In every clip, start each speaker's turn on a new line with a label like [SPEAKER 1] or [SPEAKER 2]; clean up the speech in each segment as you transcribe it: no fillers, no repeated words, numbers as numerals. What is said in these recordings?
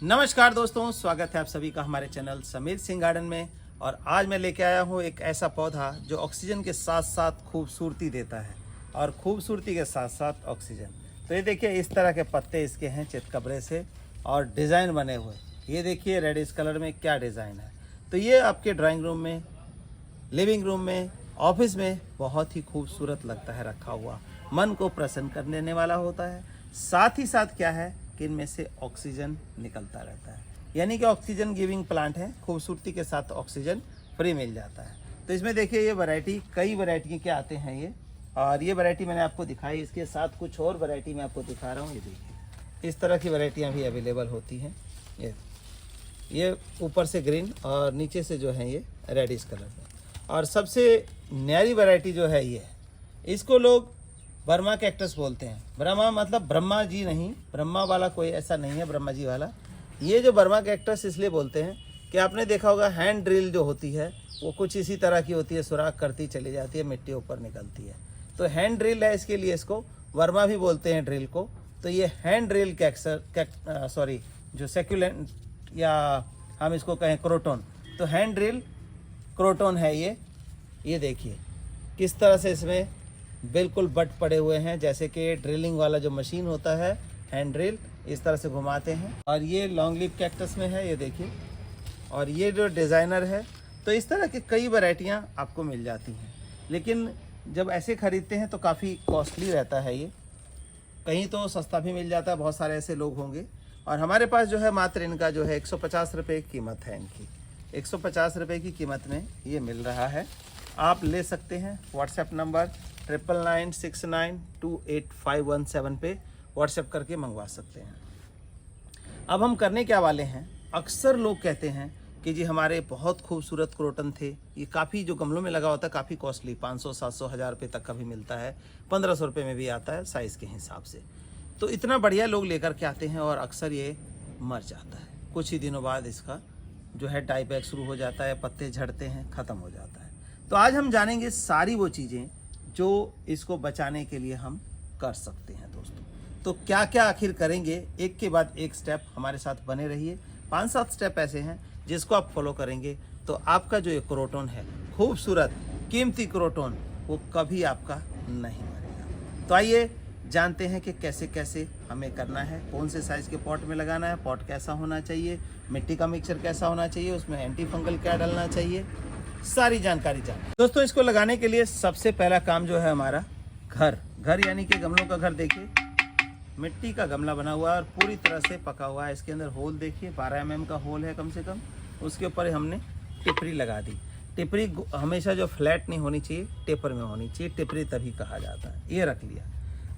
[SPEAKER 1] नमस्कार दोस्तों, स्वागत है आप सभी का हमारे चैनल समीर सिंह गार्डन में। और आज मैं लेके आया हूँ एक ऐसा पौधा जो ऑक्सीजन के साथ साथ खूबसूरती देता है और खूबसूरती के साथ साथ ऑक्सीजन। तो ये देखिए, इस तरह के पत्ते इसके हैं चितकबरे से और डिज़ाइन बने हुए। ये देखिए रेडिश कलर में क्या डिज़ाइन है। तो ये आपके ड्राइंग रूम में, लिविंग रूम में, ऑफिस में बहुत ही खूबसूरत लगता है रखा हुआ, मन को प्रसन्न कर देने वाला होता है। साथ ही साथ क्या है कि इनमें से ऑक्सीजन निकलता रहता है, यानी कि ऑक्सीजन गिविंग प्लांट है। खूबसूरती के साथ ऑक्सीजन फ्री मिल जाता है। तो इसमें देखिए ये वैरायटी, कई वैरायटी के आते हैं ये, और ये वैरायटी मैंने आपको दिखाई। इसके साथ कुछ और वैरायटी मैं आपको दिखा रहा हूँ। ये देखिए, इस तरह की वैरायटियाँ भी अवेलेबल होती हैं। ये ऊपर से ग्रीन और नीचे से जो है ये रेडिश कलर में। और सबसे न्यारी वैरायटी जो है ये, इसको लोग बर्मा कैक्टस बोलते हैं। ब्रह्मा मतलब ब्रह्मा जी नहीं, ब्रह्मा वाला कोई ऐसा नहीं है, ब्रह्मा जी वाला। ये जो बर्मा कैक्टस इसलिए बोलते हैं कि आपने देखा होगा हैंड ड्रिल जो होती है वो कुछ इसी तरह की होती है, सुराख करती चली जाती है, मिट्टी ऊपर निकलती है। तो हैंड ड्रिल है, इसके लिए इसको वर्मा भी बोलते हैं ड्रिल को। तो ये हैंड ड्रिल जो सेक्युलेंट या हम इसको कहें क्रोटोन, तो हैंड ड्रिल क्रोटोन है ये देखिए किस तरह से इसमें बिल्कुल बट पड़े हुए हैं, जैसे कि ड्रिलिंग वाला जो मशीन होता है हैंड ड्रिल, इस तरह से घुमाते हैं। और ये लॉन्ग लीफ कैक्टस में है, ये देखिए। और ये जो डिज़ाइनर है, तो इस तरह की कई वैरायटियाँ आपको मिल जाती हैं। लेकिन जब ऐसे ख़रीदते हैं तो काफ़ी कॉस्टली रहता है ये, कहीं तो सस्ता भी मिल जाता है, बहुत सारे ऐसे लोग होंगे। और हमारे पास जो है मात्र इनका जो है 150 रुपये कीमत है इनकी। 150 रुपये की कीमत में ये मिल रहा है, आप ले सकते हैं। व्हाट्सएप नंबर 9969288517 पे व्हाट्सएप करके मंगवा सकते हैं। अब हम करने क्या वाले हैं, अक्सर लोग कहते हैं कि जी हमारे बहुत खूबसूरत क्रोटन थे, ये काफ़ी जो गमलों में लगा होता है काफ़ी कॉस्टली, 500 700 1000 रुपये तक का भी मिलता है, 1500 रुपये में भी आता है साइज़ के हिसाब से। तो इतना बढ़िया लोग लेकर के आते हैं और अक्सर ये मर जाता है। कुछ ही दिनों बाद इसका जो है डाई बैक शुरू हो जाता है, पत्ते झड़ते हैं, ख़त्म हो जाता है। तो आज हम जानेंगे सारी वो चीज़ें जो इसको बचाने के लिए हम कर सकते हैं दोस्तों। तो क्या क्या आखिर करेंगे, एक के बाद एक स्टेप हमारे साथ बने रहिए। 5-7 स्टेप ऐसे हैं जिसको आप फॉलो करेंगे तो आपका जो ये क्रोटोन है, खूबसूरत कीमती क्रोटोन, वो कभी आपका नहीं मरेगा। तो आइए जानते हैं कि कैसे कैसे हमें करना है, कौन से साइज़ के पॉट में लगाना है, पॉट कैसा होना चाहिए, मिट्टी का मिक्सचर कैसा होना चाहिए, उसमें एंटी फंगल क्या डालना चाहिए, सारी जानकारी जान दोस्तों। इसको लगाने के लिए सबसे पहला काम जो है हमारा घर यानी कि गमलों का घर। देखिए मिट्टी का गमला बना हुआ है और पूरी तरह से पका हुआ है। इसके अंदर होल देखिए, 12 mm का होल है कम से कम। उसके ऊपर हमने टिपरी लगा दी। टिपरी हमेशा जो फ्लैट नहीं होनी चाहिए, टेपर में होनी चाहिए, टिपरी तभी कहा जाता है। ये रख लिया।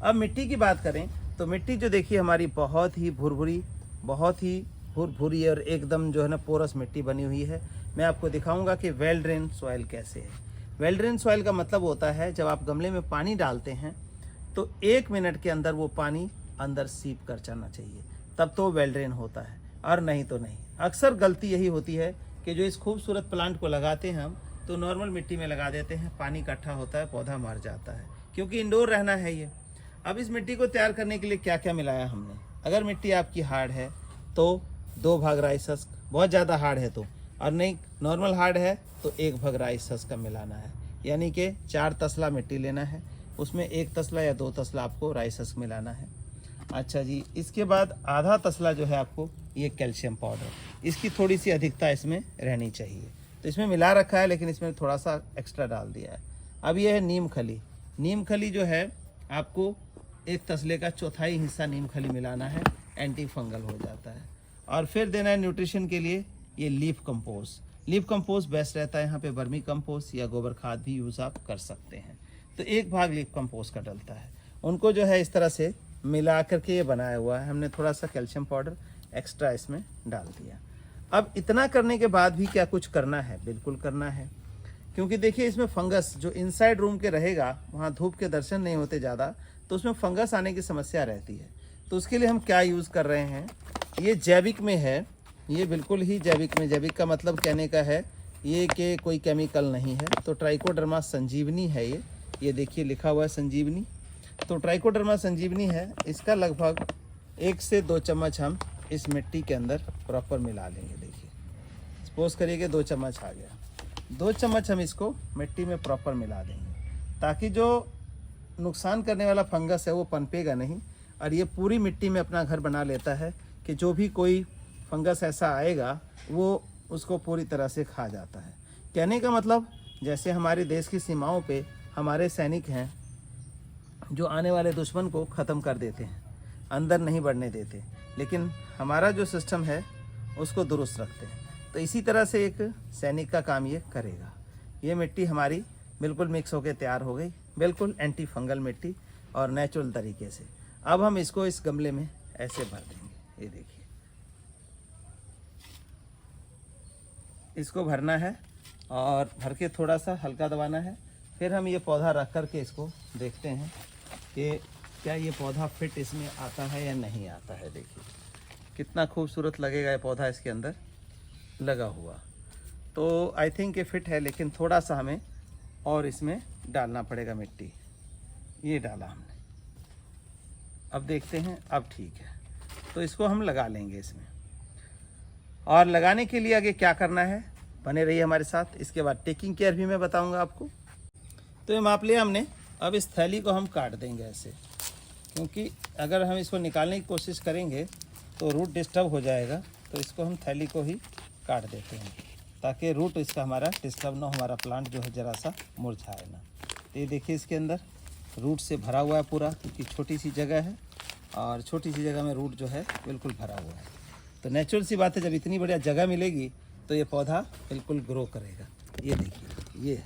[SPEAKER 1] अब मिट्टी की बात करें तो मिट्टी जो देखिए हमारी बहुत ही भुरभुरी और एकदम जो है ना पोरस मिट्टी बनी हुई है। मैं आपको दिखाऊंगा कि वेल ड्रेन सॉइल कैसे है। वेल ड्रेन सॉइल का मतलब होता है जब आप गमले में पानी डालते हैं तो 1 मिनट के अंदर वो पानी अंदर सीप कर जाना चाहिए, तब तो वेल ड्रेन होता है, और नहीं तो नहीं। अक्सर गलती यही होती है कि जो इस खूबसूरत प्लांट को लगाते हैं हम तो नॉर्मल मिट्टी में लगा देते हैं, पानी इकट्ठा होता है, पौधा मर जाता है, क्योंकि इंडोर रहना है ये। अब इस मिट्टी को तैयार करने के लिए क्या क्या मिलाया हमने। अगर मिट्टी आपकी हार्ड है तो 2 भाग राइस हस्क, बहुत ज़्यादा हार्ड है तो, और नहीं नॉर्मल हार्ड है तो 1 भाग राइस हस्क का मिलाना है, यानी कि 4 तसला मिट्टी लेना है, उसमें 1 तसला या 2 तसला आपको राइस हस्क मिलाना है। अच्छा जी, इसके बाद आधा तसला जो है आपको ये कैल्शियम पाउडर, इसकी थोड़ी सी अधिकता इसमें रहनी चाहिए। तो इसमें मिला रखा है लेकिन इसमें थोड़ा सा एक्स्ट्रा डाल दिया है। अब ये है नीम खली। नीम खली जो है आपको 1 तसले का 1/4 हिस्सा नीम खली मिलाना है, एंटी फंगल हो जाता है। और फिर देना है न्यूट्रिशन के लिए ये leaf compost. Leaf compost best रहता है, यहाँ पे वर्मी कंपोस्ट या गोबर खाद भी यूज़ आप कर सकते हैं। तो 1 भाग लीफ कंपोस्ट का डलता है। उनको जो है इस तरह से मिला करके ये बनाया हुआ है हमने, थोड़ा सा कैल्शियम पाउडर एक्स्ट्रा इसमें डाल दिया। अब इतना करने के बाद भी क्या कुछ करना है, बिल्कुल करना है, क्योंकि देखिए इसमें फंगस जो इनसाइड रूम के रहेगा, वहाँ धूप के दर्शन नहीं होते ज़्यादा, तो उसमें फंगस आने की समस्या रहती है। तो उसके लिए हम क्या यूज़ कर रहे हैं, ये जैविक में है, ये बिल्कुल ही जैविक में। जैविक का मतलब कहने का है ये कि कोई केमिकल नहीं है। तो ट्राइकोडर्मा संजीवनी है ये देखिए लिखा हुआ है संजीवनी। तो ट्राइकोडर्मा संजीवनी है, इसका लगभग 1 से 2 चम्मच हम इस मिट्टी के अंदर प्रॉपर मिला लेंगे। देखिए सपोज करिए कि 2 चम्मच आ गया, 2 चम्मच हम इसको मिट्टी में प्रॉपर मिला देंगे ताकि जो नुकसान करने वाला फंगस है वो पनपेगा नहीं और ये पूरी मिट्टी में अपना घर बना लेता है कि जो भी कोई फंगस ऐसा आएगा वो उसको पूरी तरह से खा जाता है। कहने का मतलब जैसे हमारे देश की सीमाओं पे हमारे सैनिक हैं जो आने वाले दुश्मन को ख़त्म कर देते हैं, अंदर नहीं बढ़ने देते, लेकिन हमारा जो सिस्टम है उसको दुरुस्त रखते हैं। तो इसी तरह से एक सैनिक का काम ये करेगा। ये मिट्टी हमारी बिल्कुल मिक्स होकर तैयार हो गई, बिल्कुल एंटी फंगल मिट्टी और नेचुरल तरीके से। अब हम इसको इस गमले में ऐसे भर देंगे। ये देखिए इसको भरना है और भर के थोड़ा सा हल्का दबाना है। फिर हम ये पौधा रख कर के इसको देखते हैं कि क्या ये पौधा फिट इसमें आता है या नहीं आता है। देखिए कितना खूबसूरत लगेगा ये पौधा इसके अंदर लगा हुआ। तो आई थिंक ये फिट है, लेकिन थोड़ा सा हमें और इसमें डालना पड़ेगा मिट्टी। ये डाला हमने, अब देखते हैं अब ठीक है। तो इसको हम लगा लेंगे इसमें। और लगाने के लिए आगे क्या करना है, बने रहिए हमारे साथ। इसके बाद टेकिंग केयर भी मैं बताऊंगा आपको। तो ये माप लिया हमने। अब इस थैली को हम काट देंगे ऐसे, क्योंकि अगर हम इसको निकालने की कोशिश करेंगे तो रूट डिस्टर्ब हो जाएगा। तो इसको हम थैली को ही काट देते हैं ताकि रूट इसका हमारा डिस्टर्ब ना हो, हमारा प्लांट जो है ज़रा सा मुरझाए ना। तो ये देखिए इसके अंदर रूट से भरा हुआ है पूरा, क्योंकि छोटी सी जगह है और छोटी सी जगह में रूट जो है बिल्कुल भरा हुआ है। तो नेचुरल सी बात है, जब इतनी बढ़िया जगह मिलेगी तो ये पौधा बिल्कुल ग्रो करेगा। ये देखिए ये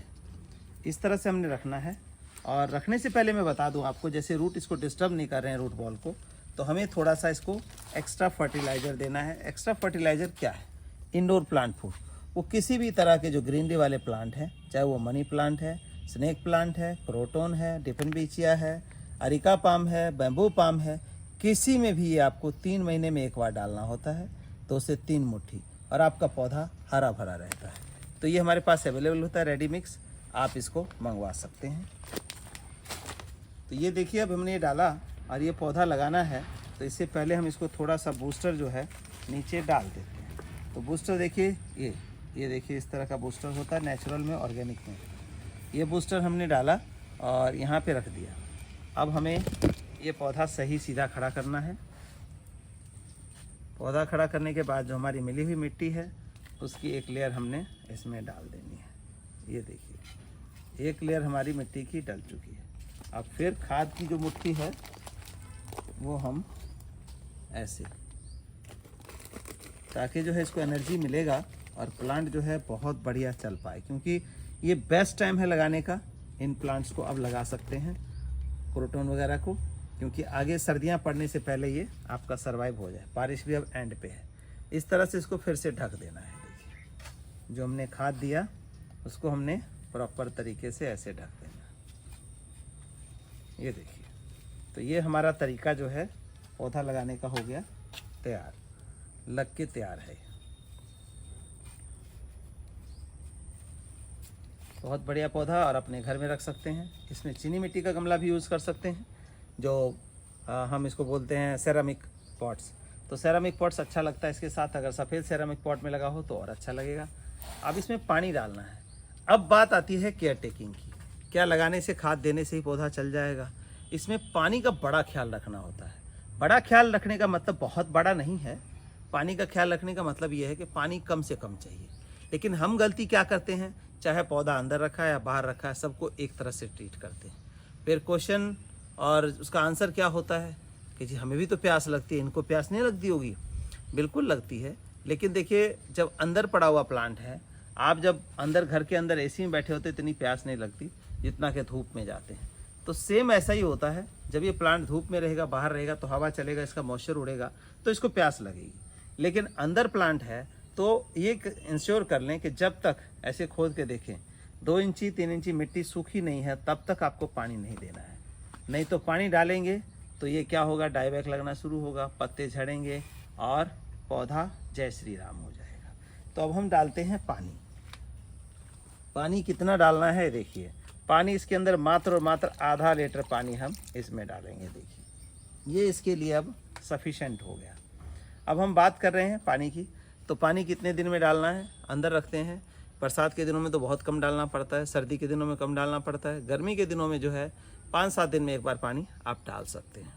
[SPEAKER 1] इस तरह से हमने रखना है। और रखने से पहले मैं बता दूं आपको, जैसे रूट इसको डिस्टर्ब नहीं कर रहे हैं रूट बॉल को, तो हमें थोड़ा सा इसको एक्स्ट्रा फर्टिलाइज़र देना है। एक्स्ट्रा फर्टिलाइज़र क्या है? Indoor plant food. वो किसी भी तरह के जो ग्रीनरी वाले प्लांट हैं, चाहे वो मनी प्लांट है, स्नेक प्लांट है, क्रोटोन है, डिफिनबीचिया है, अरिका पाम है, बैम्बू पाम है, किसी में भी ये आपको 3 महीने में एक बार डालना होता है, 2 से 3 मुट्ठी, और आपका पौधा हरा भरा रहता है। तो ये हमारे पास अवेलेबल होता है रेडी मिक्स, आप इसको मंगवा सकते हैं। तो ये देखिए अब हमने ये डाला और ये पौधा लगाना है। तो इससे पहले हम इसको थोड़ा सा बूस्टर जो है नीचे डाल देते हैं। तो बूस्टर देखिए ये देखिए इस तरह का बूस्टर होता है नेचुरल में, ऑर्गेनिक में। ये बूस्टर हमने डाला और यहाँ पे रख दिया। अब हमें ये पौधा सही सीधा खड़ा करना है। पौधा खड़ा करने के बाद जो हमारी मिली हुई मिट्टी है उसकी एक लेयर हमने इसमें डाल देनी है। ये देखिए एक लेयर हमारी मिट्टी की डल चुकी है। अब फिर खाद की जो मुट्ठी है वो हम ऐसे, ताकि जो है इसको एनर्जी मिलेगा और प्लांट जो है बहुत बढ़िया चल पाए, क्योंकि ये बेस्ट टाइम है लगाने का। इन प्लांट्स को अब लगा सकते हैं क्रोटोन वगैरह को, क्योंकि आगे सर्दियां पड़ने से पहले ये आपका सर्वाइव हो जाए। बारिश भी अब एंड पे है। इस तरह से इसको फिर से ढक देना है। देखिए जो हमने खाद दिया उसको हमने प्रॉपर तरीके से ऐसे ढक देना। ये देखिए तो ये हमारा तरीका जो है पौधा लगाने का हो गया तैयार, लग के तैयार है। बहुत बढ़िया पौधा और अपने घर में रख सकते हैं। इसमें चीनी मिट्टी का गमला भी यूज़ कर सकते हैं, जो हम इसको बोलते हैं सेरामिक पॉट्स। तो सेरामिक पॉट्स अच्छा लगता है इसके साथ। अगर सफ़ेद सेरामिक पॉट में लगा हो तो और अच्छा लगेगा। अब इसमें पानी डालना है। अब बात आती है केयर टेकिंग की। क्या लगाने से, खाद देने से ही पौधा चल जाएगा? इसमें पानी का बड़ा ख्याल रखना होता है। बड़ा ख्याल रखने का मतलब बहुत बड़ा नहीं है। पानी का ख्याल रखने का मतलब ये है कि पानी कम से कम चाहिए। लेकिन हम गलती क्या करते हैं, चाहे पौधा अंदर रखा है या बाहर रखा है, सबको एक तरह से ट्रीट करते हैं। फिर क्वेश्चन और उसका आंसर क्या होता है कि जी हमें भी तो प्यास लगती है, इनको प्यास नहीं लगती होगी। बिल्कुल लगती है, लेकिन देखिए जब अंदर पड़ा हुआ प्लांट है, आप जब अंदर घर के अंदर एसी में बैठे होते इतनी प्यास नहीं लगती जितना कि धूप में जाते हैं। तो सेम ऐसा ही होता है, जब ये प्लांट धूप में रहेगा, बाहर रहेगा तो हवा चलेगा, इसका मॉइस्चर उड़ेगा तो इसको प्यास लगेगी। लेकिन अंदर प्लांट है तो ये इंश्योर कर लें कि जब तक ऐसे खोद के देखें 2 इंची 3 इंची मिट्टी सूखी नहीं है तब तक आपको पानी नहीं देना है। नहीं तो पानी डालेंगे तो ये क्या होगा, डाईबैक लगना शुरू होगा, पत्ते झड़ेंगे और पौधा जय श्री राम हो जाएगा। तो अब हम डालते हैं पानी। पानी कितना डालना है देखिए, पानी इसके अंदर मात्र और मात्र आधा लीटर पानी हम इसमें डालेंगे। देखिए ये इसके लिए अब सफिशेंट हो गया। अब हम बात कर रहे हैं पानी की। तो पानी कितने दिन में डालना है? अंदर रखते हैं। बरसात के दिनों में तो बहुत कम डालना पड़ता है, सर्दी के दिनों में कम डालना पड़ता है, गर्मी के दिनों में जो है 5-7 दिन में एक बार पानी आप डाल सकते हैं,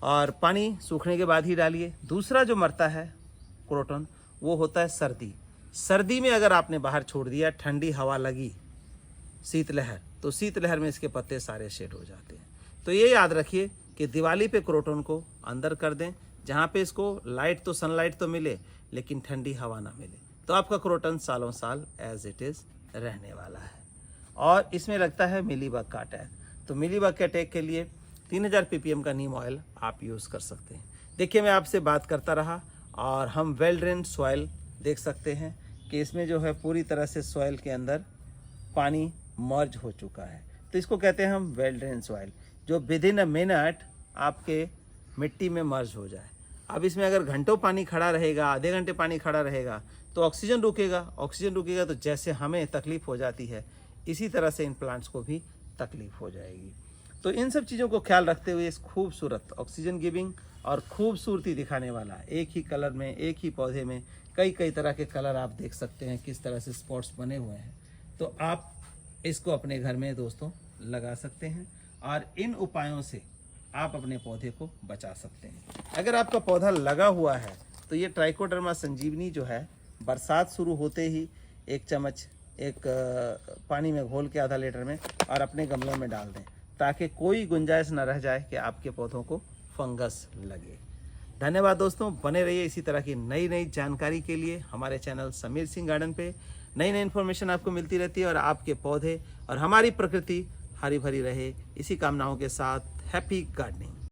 [SPEAKER 1] और पानी सूखने के बाद ही डालिए। दूसरा जो मरता है क्रोटन वो होता है सर्दी। सर्दी में अगर आपने बाहर छोड़ दिया, ठंडी हवा लगी, शीतलहर, तो शीतलहर में इसके पत्ते सारे शेड हो जाते हैं। तो ये याद रखिए कि दिवाली पे क्रोटन को अंदर कर दें, जहाँ पे इसको लाइट तो सनलाइट तो मिले लेकिन ठंडी हवा ना मिले, तो आपका क्रोटन सालों साल एज इट इज़ रहने वाला है। और इसमें लगता है मिलीबग का अटैक। तो मिलीबग के अटैक के लिए 3000 ppm का नीम ऑयल आप यूज़ कर सकते हैं। देखिए, मैं आपसे बात करता रहा और हम वेल ड्रेन सॉइल देख सकते हैं कि इसमें जो है पूरी तरह से सॉइल के अंदर पानी मर्ज हो चुका है। तो इसको कहते हैं हम वेल ड्रेन सॉइल, जो विदिन अ मिनट आपके मिट्टी में मर्ज हो जाए। अब इसमें अगर घंटों पानी खड़ा रहेगा, आधे घंटे पानी खड़ा रहेगा, तो ऑक्सीजन रुकेगा। ऑक्सीजन रुकेगा तो जैसे हमें तकलीफ़ हो जाती है, इसी तरह से इन प्लांट्स को भी तकलीफ़ हो जाएगी। तो इन सब चीज़ों को ख्याल रखते हुए इस खूबसूरत ऑक्सीजन गिविंग और खूबसूरती दिखाने वाला एक ही कलर में, एक ही पौधे में कई कई तरह के कलर आप देख सकते हैं किस तरह से स्पॉट्स बने हुए हैं। तो आप इसको अपने घर में दोस्तों लगा सकते हैं और इन उपायों से आप अपने पौधे को बचा सकते हैं। अगर आपका पौधा लगा हुआ है तो ये ट्राइकोडर्मा संजीवनी जो है, बरसात शुरू होते ही 1 चम्मच पानी में घोल के आधा लीटर में और अपने गमलों में डाल दें, ताकि कोई गुंजाइश न रह जाए कि आपके पौधों को फंगस लगे। धन्यवाद दोस्तों, बने रहिए इसी तरह की नई नई जानकारी के लिए। हमारे चैनल समीर सिंह गार्डन पे नई नई इन्फॉर्मेशन आपको मिलती रहती है और आपके पौधे और हमारी प्रकृति हरी भरी रहे, इसी कामनाओं के साथ हैप्पी गार्डनिंग।